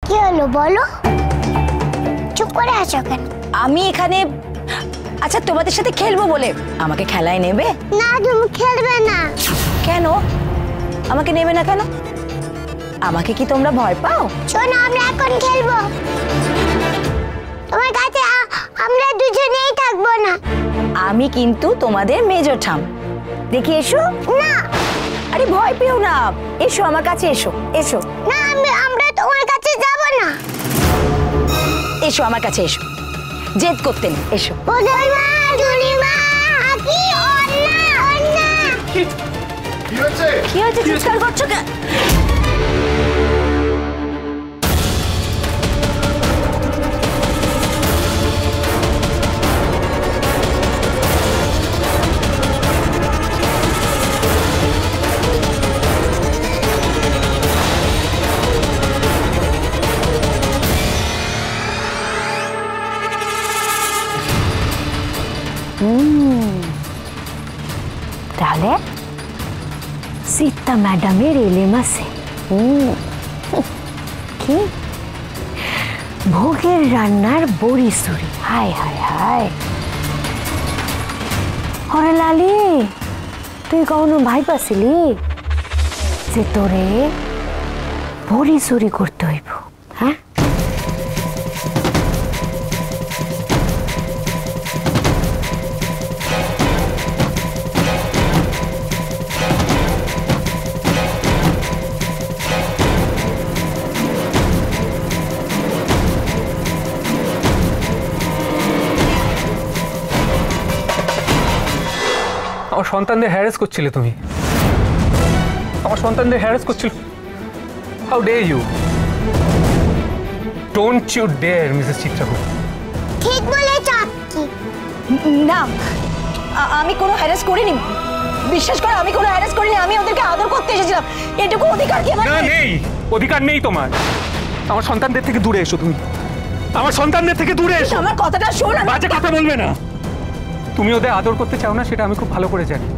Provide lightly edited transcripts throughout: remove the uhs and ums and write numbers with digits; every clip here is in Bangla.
কি হলো বলো? চুপ করে আছো কেন? আমি এখানে আচ্ছা তোমাদের সাথে খেলবো বলে আমাকে খেলায় নেবে? না, তুমি খেলবে না। কেন আমাকে নেবে না কেন? আমাকে কি তোমরা ভয় পাও? শোনো, আমরা এখন খেলবো। তোমার কাছে আমরা দুজনেই থাকবো না। আমি কিন্তু তোমাদের মেজো ঠাম। দেখি এসো। না। আরে ভয় পেও না, এসো আমার কাছে, এসো এসো। না, আমরা তোমার কাছে যাব না। এসো আমার কাছে, এসো, জেদ করতে নেই, এসো। বদলমা, জুলিমা, কি অন্না অন্না। কি হয়েছে? কি হয়েছে, চিৎকার করছো কেন? তাহলে সীতা ম্যাডামের এলেমাসে কি ভোগের রান্নার বড়ি সুরি। হায় হায় হায়, হরে লালি, তুই কখনো ভাই পাছিলি যে তোরে বড়ি চুরি করতে হইব? হ্যাঁ, আমার সন্তানদের হ্যারাস করছিলে তুমি, আমার সন্তানদের হ্যারাস করছিল। How dare you, don't you dare Mrs Chitragupta. ঠিক বলেছ আপনি। না, আমি কোনো হ্যারাস করিনি, বিশ্বাস করো, আমি কোনো হ্যারাস করিনি। আমি ওদেরকে আদর করতে এসেছিলাম, এটুকু অধিকার কি আমার? না, নেই, অধিকার নেই তোমার। আমার সন্তানদের থেকে দূরে এসো তুমি, আমার সন্তানদের থেকে দূরে এসো। আমার কথাটা শোন। বাজে কথা বলবে না। তুমি ওদের আদর করতে চাও না, সেটা আমি খুব ভালো করে জানি,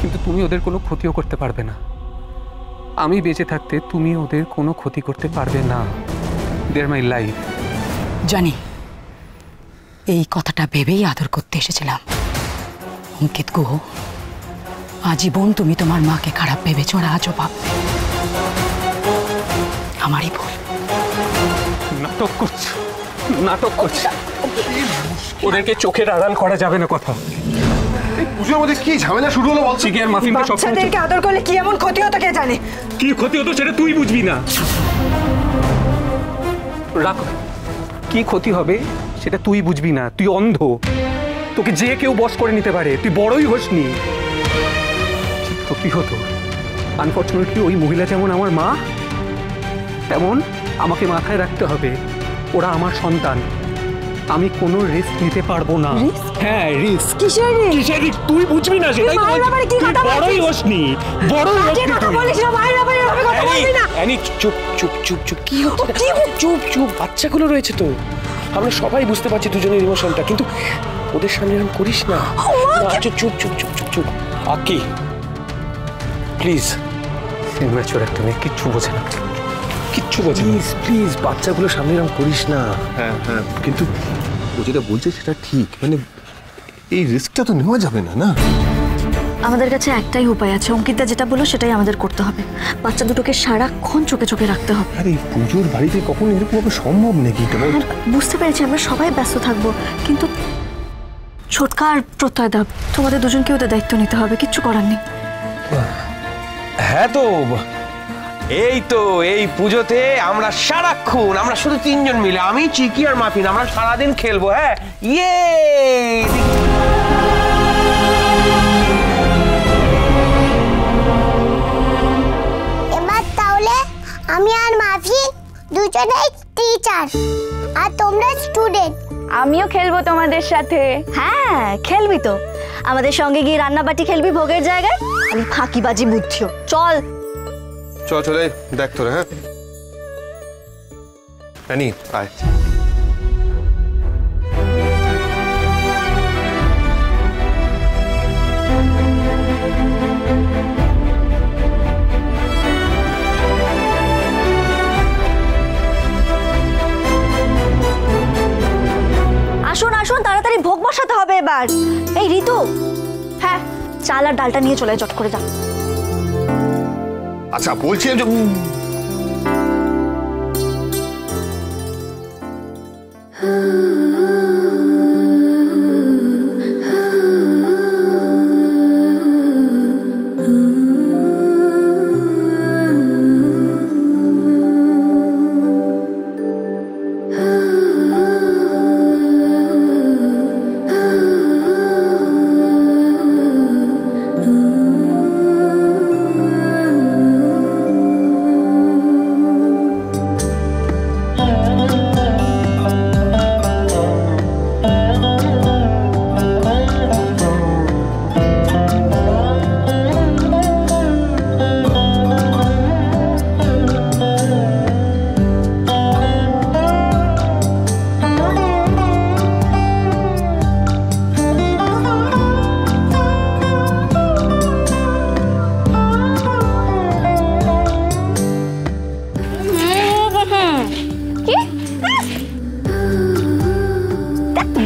কিন্তু তুমি ওদের কোনো ক্ষতিও করতে পারবে না। আমি বেঁচে থাকতে তুমি ওদের কোনো ক্ষতি করতে পারবে না। দেয়ার মাই লাইফ। জানি, এই কথাটা ভেবেই আদর করতে এসেছিলাম। অঙ্কিত গুহ, আজীবন তুমি তোমার মাকে খারাপ ভেবেছো, আর আজও ভাববে। আমারই ভুল। নাটক করছো, নাটক করছো। ওদেরকে চোখের আড়াল করা যাবে না কথা। এই পুজোর মধ্যে কি ঝামেলা শুরু হলো বলছি? চিকেন মাফিনটা সব বাচ্চাদেরকে আদর করলে কি এমন ক্ষতি হতো কে জানে? কি ক্ষতি হতো সেটা তুই বুঝবি না। রাখো, কি ক্ষতি হবে সেটা তুই বুঝবি না, তুই অন্ধ। তোকে যে কেউ বশ করে নিতে পারে, তুই বড়ই হোসনি। কি ক্ষতি হতো? আনফর্চুনেটলি ওই মহিলা যেমন আমার মা, তেমন আমাকে মাথায় রাখতে হবে ওরা আমার সন্তান। আমি কোনো রিস্ক নিতে পারবো না। হ্যাঁ, রিস্ক। কিসের রিস্ক? কিসের রিস্ক তুই বুঝবি না, সেটাই তো বলছি। তুই বড়ই হোসনি, বড়ই হোসনি তুই। অ্যানি, চুপ চুপ চুপ চুপ। কি হচ্ছে? চুপ চুপ, বাচ্চাগুলো রয়েছে তো, আমরা সবাই বুঝতে পারছি দুজনের ইমোশনটা, কিন্তু ওদের সামনে এরকম করিস না। চুপ চুপ চুপ চুপ চুপ চুপ। আকি, প্লিজ। ম্যাচুর একটা মেয়ে, কিচ্ছু বোঝে না, কিচ্ছু বোঝে না। প্লিজ প্লিজ, বাচ্চাগুলো সামনে এরকম করিস না। হ্যাঁ হ্যাঁ, কিন্তু ও যেটা বলছে সেটা ঠিক, মানে এই রিস্কটা তো নেওয়া যাবে না। না, আমাদের কাছে একটাই উপায় আছে, অঙ্কিতা যেটা বললো সেটাই আমাদের করতে হবে। বাচ্চা দুটোকে সারাক্ষণ চোখে চোখে রাখতে হবে। আরে এই পুজোর বাড়িতে কখন এরকম ভাবে সম্ভব নাকি? আর বুঝতে পেরেছি আমরা সবাই ব্যস্ত থাকবো, কিন্তু ছোটকা আর প্রত্যয় দা, তোমাদের দুজনকে ওদের দায়িত্ব নিতে হবে, কিচ্ছু করার নেই। হ্যাঁ তো, এই তো এই পুজোতে আমরা সারাক্ষণ, আমরা শুধু তিনজন মিলে, আমি, চিকি আর মাফিন, আমরা সারাদিন খেলবো। হ্যাঁ, ইয়ে। এবার তাহলে আমি আর মাফিন দুজনেই টিচার, আর তোমরা স্টুডেন্ট। আমিও খেলবো তোমাদের সাথে। হ্যাঁ, খেলবি তো, আমাদের সঙ্গে গিয়ে রান্নাবাটি খেলবি ভোগের জায়গায়। আমি ফাঁকিবাজি বুঝছো, চল। চলে দেখ তোরা। হ্যাঁ অ্যানি, আয়। একবার। এই ঋতু, হ্যাঁ চাল আর ডালটা নিয়ে চলে চট করে যা। আচ্ছা বলছিলাম যে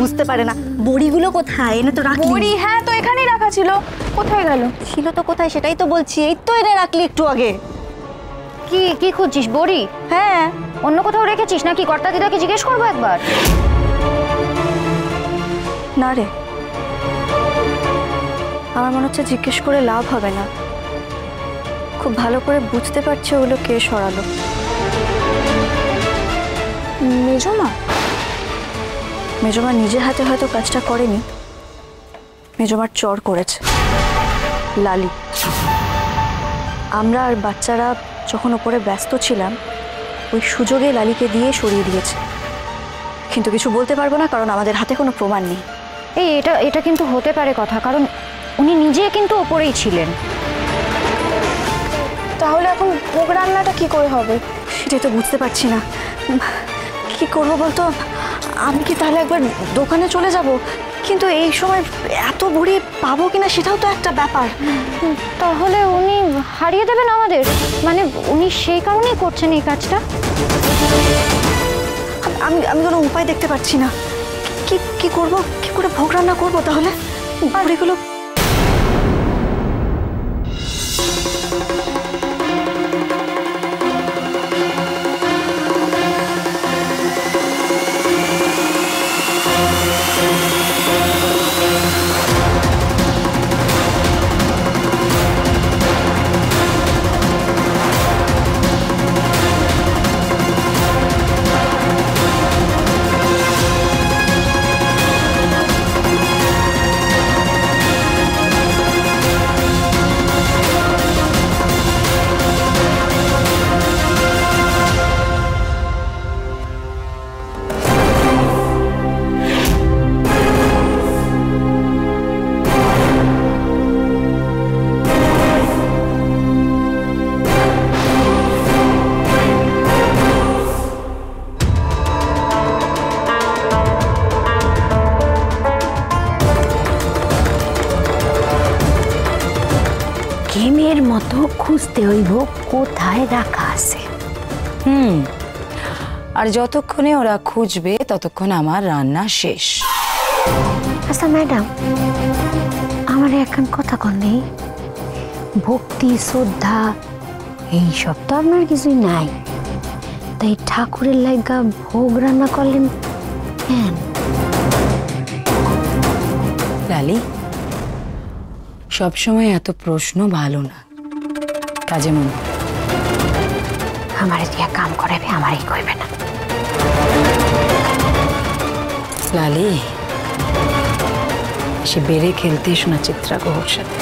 বুঝতে পারে না বড়িগুলো কোথায়, এনে তো রাখলি। বড়ি? হ্যাঁ তো এখানেই রাখা ছিল, কোথায় গেল? ছিল তো কোথায় সেটাই তো বলছি, এই তো এনে রাখলি একটু আগে। কি কি খুঁজছিস? বড়ি? হ্যাঁ। অন্য কোথাও রেখেছিস নাকি? কর্তা দিদাকে জিজ্ঞেস করবো একবার। না রে, আমার মনে হচ্ছে জিজ্ঞেস করে লাভ হবে না। খুব ভালো করে বুঝতে পারছি ওগুলো কে সরালো। মেজমা? মেজমা নিজে হাতে হয়তো কাজটা করেনি, মেজমার চর করেছে লালি। আমরা আর বাচ্চারা যখন ওপরে ব্যস্ত ছিলাম ওই সুযোগে লালিকে দিয়ে সরিয়ে দিয়েছে, কিন্তু কিছু বলতে পারবো না কারণ আমাদের হাতে কোনো প্রমাণ নেই। এই এটা কিন্তু হতে পারে কথা, কারণ উনি নিজে কিন্তু ওপরেই ছিলেন। তাহলে এখন ভোগ রান্নাটা কি করে হবে? সেটাই তো বুঝতে পারছি না, কি করবো বলতো। আমি কি তাহলে একবার দোকানে চলে যাব, কিন্তু এই সময় এত বড়ি পাবো কিনা সেটাও তো একটা ব্যাপার। তাহলে উনি হারিয়ে দেবেন আমাদের, মানে উনি সেই কারণেই করছেন এই কাজটা। আমি কোনো উপায় দেখতে পাচ্ছি না। কি করব, কি করে ভোগ রান্না করবো তাহলে? বড়িগুলো গেমের মতো খুঁজতে হইব কোথায় রাখা আছে। আর যতক্ষণে ওরা খুঁজবে ততক্ষণ আমার রান্না শেষ। আচ্ছা ম্যাডাম, আমার এখন কথা কন নেই, ভক্তি শ্রদ্ধা এইসব তো আপনার কিছুই নাই, তাই ঠাকুরের লাগা ভোগ রান্না করলেন কেন? লালি, সবসময় এত প্রশ্ন ভালো না, কাজে মন। আমারে দিয়া কাম করাবে, আমারই কইবে না। লালি, সে বেড়ে খেলতে শোনা চিত্রা গুহর সাথে।